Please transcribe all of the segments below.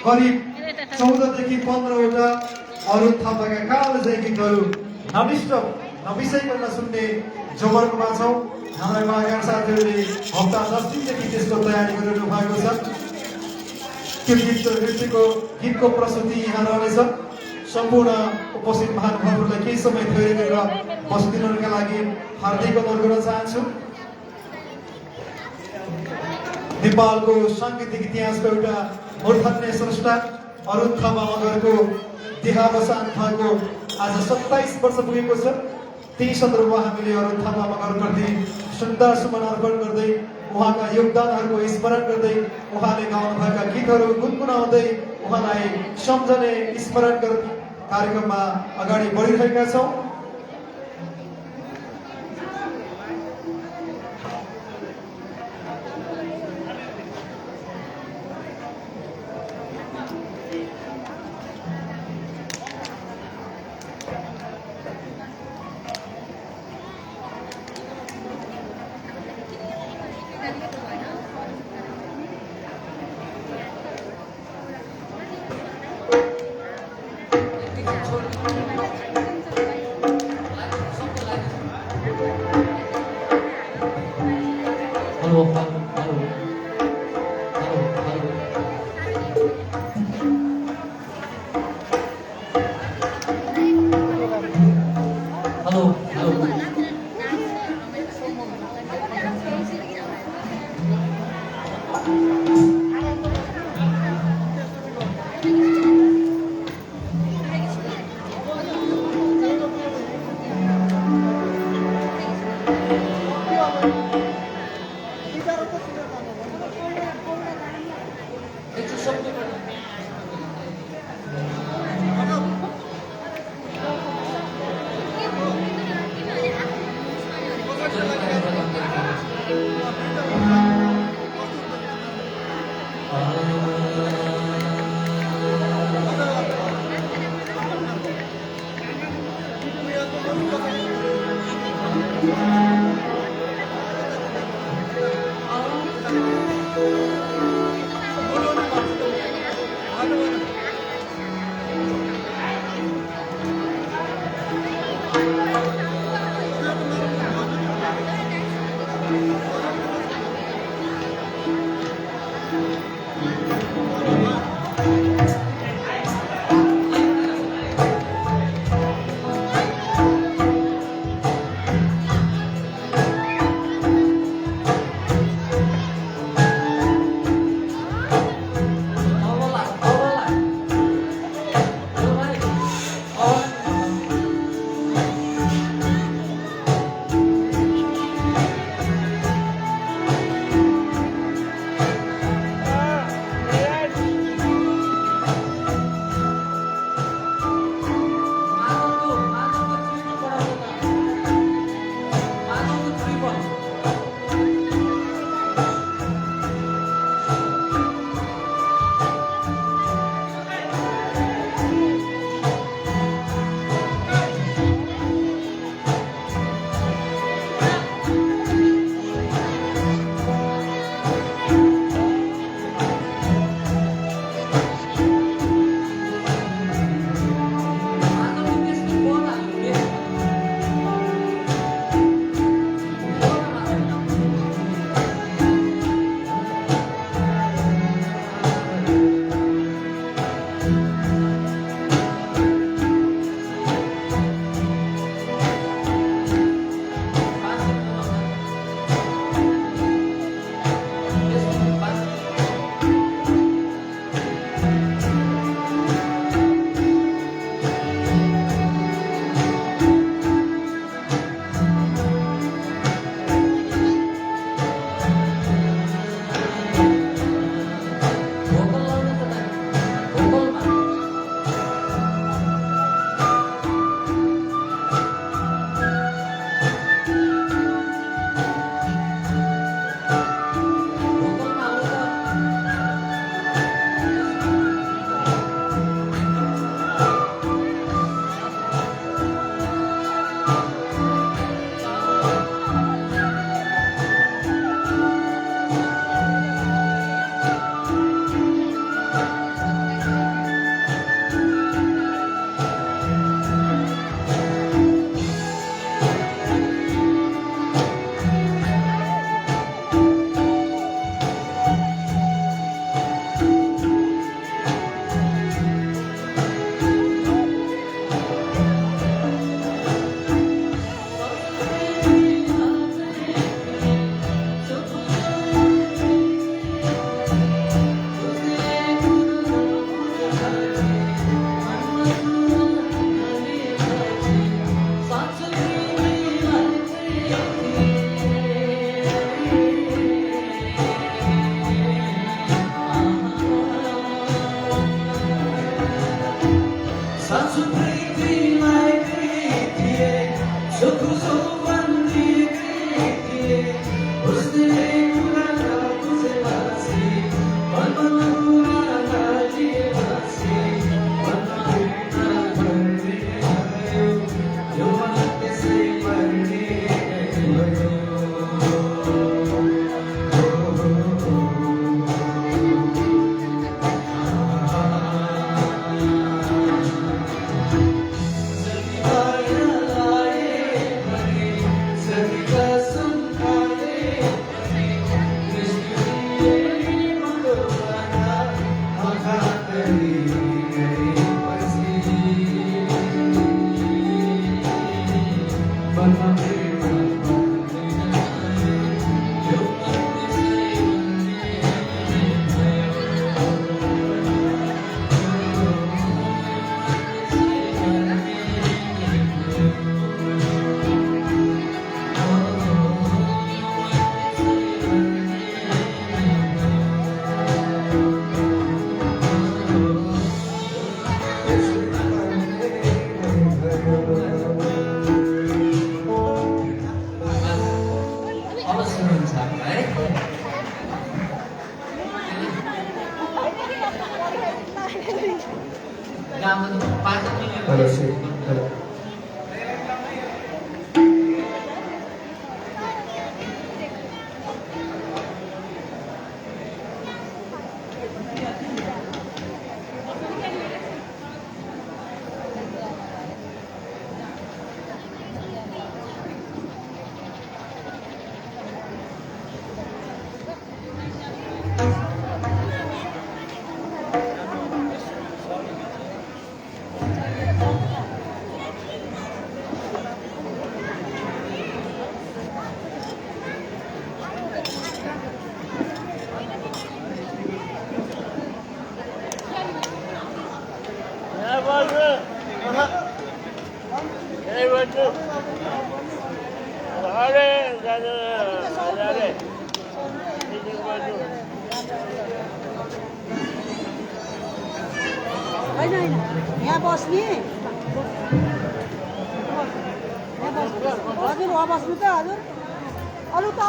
करिब 14 देखि 15वटा अरुण थापाका कालजयी गीतहरू नबिसाइकन सुन्ने जमर्कोमा छौँ। हाम्रा कलाकार साथीहरूले हप्ता 10 दिनदेखि त्यसको तयारी गरिरहनु भएको छ। त्यो गीतको प्रस्तुति यहाँ रहनेछ। सम्पूर्ण उपस्थित महानुभावहरूलाई केही समय धैर्य गरेर बसिदिनका लागि हार्दिक अनुरोध गर्न चाहन्छु। नेपालको साङ्गीतिक इतिहासको एउटा मूर्धन्य स्रष्टा अरुण थापा मगरको देहावसान भएको आज 27 वर्ष पुगेको छ। त्यही सन्दर्भमा हामीले अरुण थापा मगरप्रति श्रद्धासुमन अर्पण गर्दै उहाँका योगदानहरूको स्मरण गर्दै उहाँले गाउनुभएका गीतहरू गुनगुनाउँदै उहाँलाई सम्झने स्मरण गर्ने कार्यक्रममा अगाडि बढिरहेका छौँ। हेलो सी हेलो यहाँ बस्ने हजुर हो बस्नु त हजुर अरू त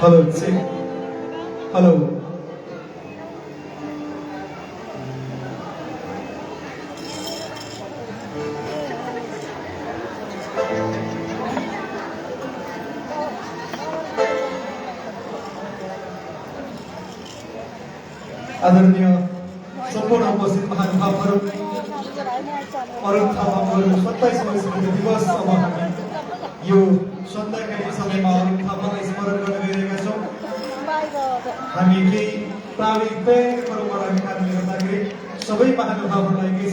हेलो चेक हेलो आदरणीय सम्पूर्ण उपस्थित महानुभावहरू अरुण थापाहरू 27 वर्षको दिवस अब हामी यो सन्ध्याकालीन समयमा अरुण थापालाई स्मरण गर्न गइरहेका छौँ। हामी केही प्राविधिक तयारीहरूबाट हामी कारणले गर्दाखेरि सबै महानुभावहरूलाई केही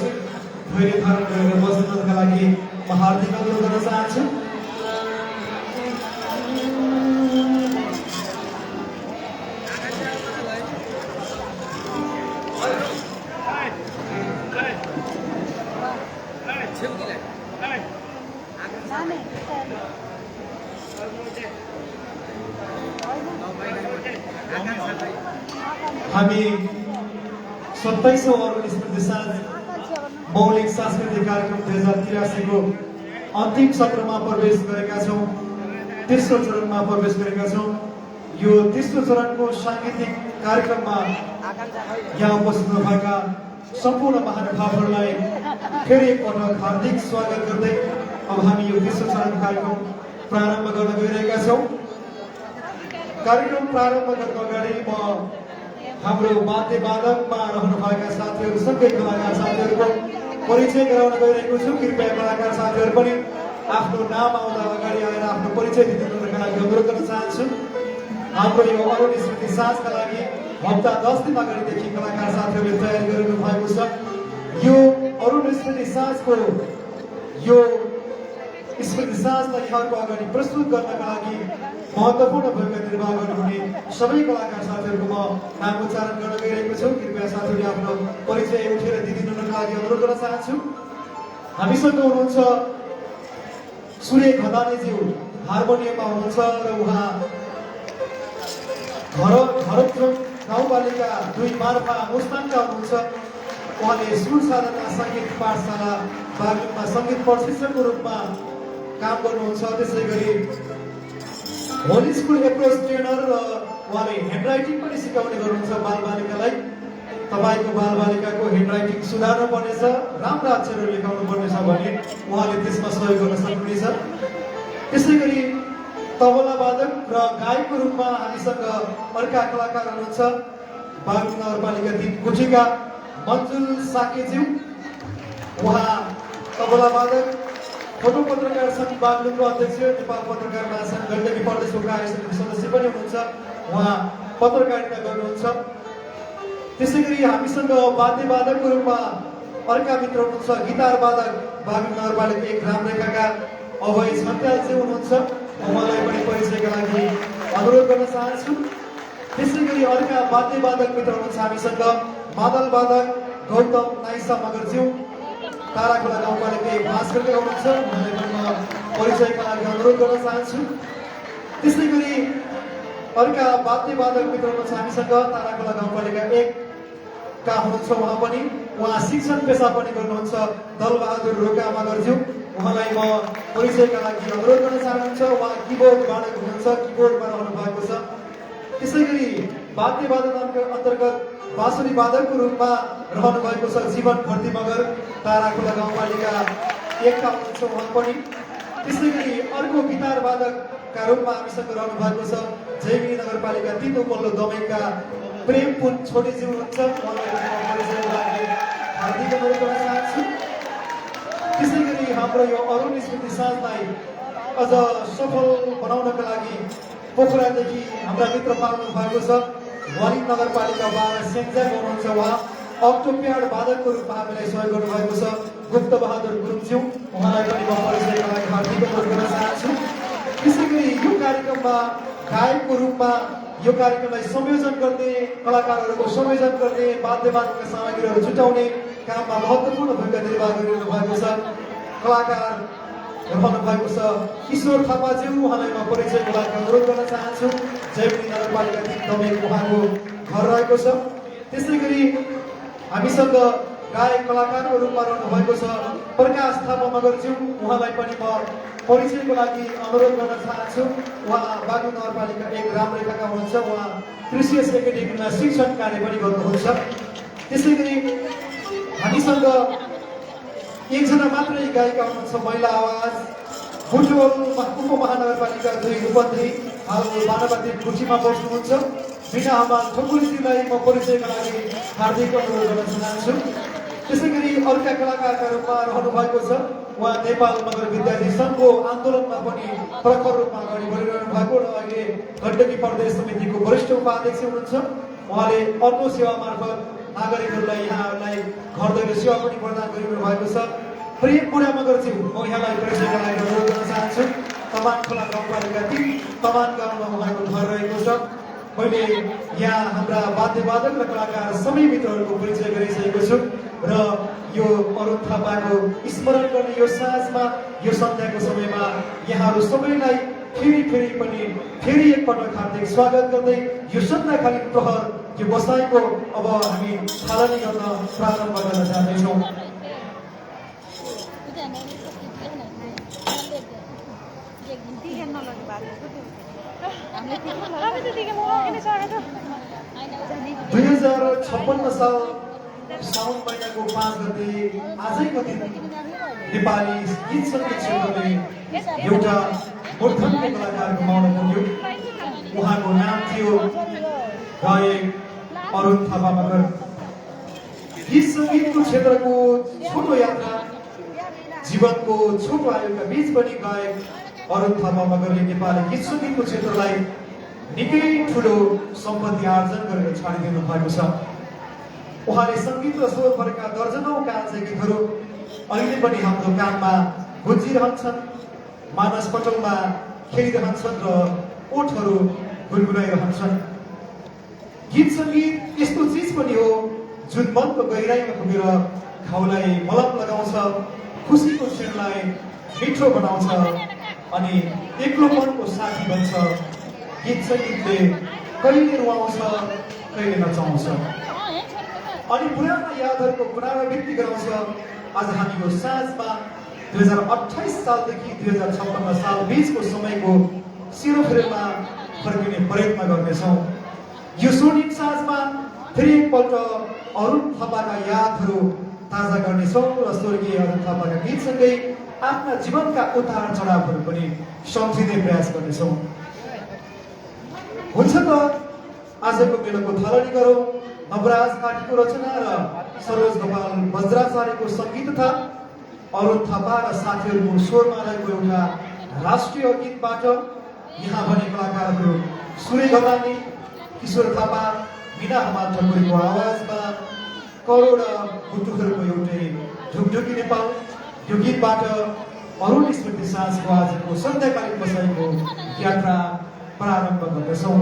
धैर्य धारण गरेर बस्नका लागि म हार्दिक अनुरोध गर्न चाहन्छु। हामी 27औं अरुण स्मृति साँझ मौलिक सांस्कृतिक कार्यक्रम 2083 को अन्तिम सत्रमा प्रवेश गरेका छौँ। तेस्रो चरणमा प्रवेश गरेका छौँ। यो तेस्रो चरणको सांगीतिक कार्यक्रममा यहाँ उपस्थित भएका सम्पूर्ण महानुभावहरूलाई फेरि एकपटक हार्दिक स्वागत गर्दै अब हामी यो तेस्रो चरण कार्यक्रम प्रारम्भ गर्न गइरहेका छौँ। कार्यक्रम प्रारम्भ गर्न अगाडि म हाम्रो वाद्यवादकमा रहनुभएका साथीहरू सँगै कलाकार साथीहरूको परिचय गराउन गइरहेको छु। कृपया कलाकार साथीहरू पनि आफ्नो नाम आउँदा अगाडि आएर आफ्नो परिचय दिनुका लागि अनुरोध गर्न चाहन्छु। हाम्रो यो अरुण स्मृति साँझका लागि हप्ता 10 दिन अगाडिदेखि कलाकार साथीहरूले तयारी गरिरहनु भएको छ। यो अरुण स्मृति साँझको यो स्मृति साँझलाई यहाँको अगाडि प्रस्तुत गर्नका लागि महत्त्वपूर्ण भूमिका निर्वाह गर्नुहुने सबै कलाकार साथीहरूको म नाम उच्चारण गर्न गइरहेको छु। कृपया साथीहरूले आफ्नो परिचय उठेर दिदिनुका लागि अनुरोध गर्न चाहन्छु। हामीसँग हुनुहुन्छ सूर्य खदानेज्यू, हार्मोनियममा हुनुहुन्छ र उहाँ घरत्रम गाउँपालिका 2 मार्फा मुस्ताङका हुनुहुन्छ। उहाँले सुर साधना सङ्गीत पाठशाला बागलुङमा सङ्गीत प्रशिक्षकको रूपमा काम गर्नुहुन्छ। त्यसै गरी होली स्कुल एप्रोच ट्रेनर र उहाँले ह्यान्डराइटिङ पनि सिकाउने गर्नुहुन्छ बालबालिकालाई। तपाईँको बालबालिकाको ह्यान्डराइटिङ सुधार्नु पर्नेछ, राम्रा अक्षरहरू लेखाउनु पर्नेछ भने उहाँले त्यसमा सहयोग गर्न सक्नुहुनेछ। त्यसै गरी तबला वादक र गायकको रूपमा हामीसँग अर्का कलाकार हुनुहुन्छ बागलुङ नगरपालिका 3 गुठीका मन्जुल साकेज्यू। उहाँ तबला वादक, फोटो पत्रकार सङ्घ बागलुङको अध्यक्ष, नेपाल पत्रकार महासङ्घ गण्डकी प्रदेशको कार्य समिति सदस्य पनि हुनुहुन्छ। उहाँ पत्रकारिता गर्नुहुन्छ। त्यसै गरी हामीसँग वाद्यवादकको रूपमा अर्का मित्र हुनुहुन्छ गिटार वादक बागलुङ नगरपालिका 1 रामरेखाका अभय छन्त्यालजी हुनुहुन्छ। उहाँलाई पनि परिचयका लागि अनुरोध गर्न चाहन्छु। त्यसै गरी अर्का वाद्यवादक मित्र हुनुहुन्छ हामीसँग मादल वादक गौतम नाइसा मगरज्यू ताराखोला गाउँपालिका भास्करले हुनुहुन्छ उहाँलाई पनि म परिचयका लागि अनुरोध गर्न चाहन्छु। त्यसै गरी अर्का वाद्यवादक मित्र हुनुहुन्छ हामीसँग ताराखोला गाउँपालिका 1 का हुनुहुन्छ उहाँ शिक्षण पेसा पनि गर्नुहुन्छ दलबहादुर रोका मगरज्यू उहाँलाई म परिचयका लागि अनुरोध गर्न चाहन्छु। उहाँ किबोर्ड वादक हुनुहुन्छ किबोर्डमा रहनु भएको छ। त्यसै गरी वाद्यवादन अन्तर्गत बाँसुरी वादकको रूपमा रहनु भएको छ जीवन भर्ती मगर ताराखोला गाउँपालिका 1 का हुनुहुन्छ उहाँ पनि। त्यसै गरी अर्को गिटार वादकका रूपमा हामीसँग रहनु भएको छ जयगिरी नगरपालिका 3 उपल्लो दमैका प्रेमपुन छोटेज्यू हुनुहुन्छ उहाँलाई परिचयको लागि हार्दिक अनुरोध गर्न चाहन्छु। त्यसै गरी हाम्रो यो अरुण स्मृति साँझलाई अझ सफल बनाउनका लागि पोखरादेखि हाम्रा मित्र पाल्नु भएको छ वाली नगरपालिका 12 सेन्जाङ हुनुहुन्छ उहाँ अक्टोप्याड वादकको रूपमा हामीलाई सहयोग गर्नुभएको छ गुप्त बहादुर गुरुङज्यू उहाँलाई पनि म परिचयका लागि हार्दिक अनुरोध गर्न चाहन्छु। त्यसै गरी यो कार्यक्रममा गायकको रूपमा यो कार्यक्रमलाई संयोजन गर्ने कलाकारहरूको संयोजन गर्ने वाद्यवादनका सामग्रीहरू जुटाउने काममा महत्त्वपूर्ण भूमिका निर्वाह गरिरहनु भएको छ कलाकार रहनु भएको छ किशोर थापाज्यू उहाँलाई म परिचयको लागि अनुरोध गर्न चाहन्छु जयपुरी नगरपालिका 3 दमै उहाँको घर रहेको छ। त्यसै गरी हामीसँग गायक कलाकारको रूपमा रहनु भएको छ प्रकाश थापा मगरज्यू उहाँलाई पनि म परिचयको लागि अनुरोध गर्न चाहन्छु। उहाँ बागलुङ नगरपालिका 1 रामरेखाका हुनुहुन्छ उहाँ क्रिसियस एकाडेमीमा शिक्षण कार्य पनि गर्नुहुन्छ। त्यसै गरी हामीसँग एकजना मात्रै गायिका हुनुहुन्छ महिला आवाज बुटवल उपमहानगरपालिका 2 रूपन्देही हाल मानवती कुटीमा बस्नुहुन्छ बिना हमाल ठकुरीजीलाई म परिचयका लागि हार्दिक अनुरोध गर्न चाहन्छु। त्यसै गरी अर्का कलाकारका रूपमा रहनु भएको छ उहाँ नेपाल मगर विद्यार्थी सङ्घको आन्दोलनमा पनि प्रखर रूपमा अगाडि बढिरहनु भएको र अहिले गण्डकी प्रदेश समितिको वरिष्ठ उपाध्यक्ष हुनुहुन्छ। उहाँले अटो सेवा मार्फत नागरिकहरूलाई यहाँहरूलाई घर दैलो सेवा पनि प्रदान गरिरहनु भएको छ। प्रेम बुढा मगरज्यू म यहाँलाई परिचयका लागि अनुरोध गर्न चाहन्छु। तमानखोला गाउँपालिका 3 तमान गाउँमा उहाँको घर रहेको छ। मैले यहाँ हाम्रा वाद्यवादक र कलाकार सबै मित्रहरूको परिचय गरिसकेको छु र यो अरुण थापाको स्मरण गर्ने यो साँझमा यो सन्ध्याको समयमा यहाँहरू सबैलाई फेरि पनि एकपटक हार्दिक स्वागत गर्दै यो सन्ध्याकालीन प्रहर यो बसाइको अब हामी थालनी गर्न प्रारम्भ गर्न जाँदैछौँ। दुई 2056 साल साउन महिनाको 5 गते आजैको दिन नेपाली गीत सङ्गीत क्षेत्रले एउटा मूर्धन्य कलाकार गुमाउन पुग्यो। उहाँको नाम थियो गायक अरुण थापा मगर। गीत सङ्गीतको क्षेत्रको छोटो यात्रा जीवनको छोटो आयुका बीच पनि गायक अरुण थापा मगरले नेपाली गीत सङ्गीतको क्षेत्रलाई निकै ठुलो सम्पत्ति आर्जन गरेर छाडिदिनु भएको छ। उहाँले सङ्गीत र स्वर भएका दर्जनौं कालका गीतहरू अहिले पनि हाम्रो कानमा गुन्जिरहन्छन् मानस पटलमा खेलिरहन्छन् र ओठहरू गुनगुनाइरहन्छन्। गीत सङ्गीत यस्तो चिज पनि हो जुन मनको गहिराइमा पुगेर घाउलाई मलम लगाउँछ खुसीको क्षणलाई मिठो बनाउँछ अनि एक्लोपनको साथी बन्छ। गीत सङ्गीतले कहिले रुवाउँछ कहिले नचाउँछ अनि पुराना यादहरूको पुनरावृत्ति गराउँछ। आज हामी यो साँझमा 2028 सालदेखि 2056 साल बीचको समयको सिरोफेरोमा फर्किने प्रयत्न गर्नेछौँ। यो स्वर्णिम साँझमा फेरि एकपल्ट अरुण थापाका यादहरू ताजा गर्नेछौँ र स्वर्गीय अरुण थापाका गीतसँगै आफ्ना जीवनका उतार चढावहरू पनि सम्झिने प्रयास गर्नेछौँ। हुन्छ त आजको बेलाको थालनी गरौँ। नवराज पाठीको रचना र सरोज गोपाल वज्राचार्यको सङ्गीत तथा अरुण थापा र साथीहरूको स्वरमा रहेको एउटा राष्ट्रिय गीतबाट यहाँ भने कलाकारहरू सुरे घतानी किशोर थापा बिना हमाल ठकुरीको आवाजमा करोड बुटुहरूको एउटै ढुकढुकी नेपाल यो गीतबाट अरुण स्मृति साँझको आजको सन्ध्याकालीन बसाइको यात्रा प्रारम्भ गर्दछौँ।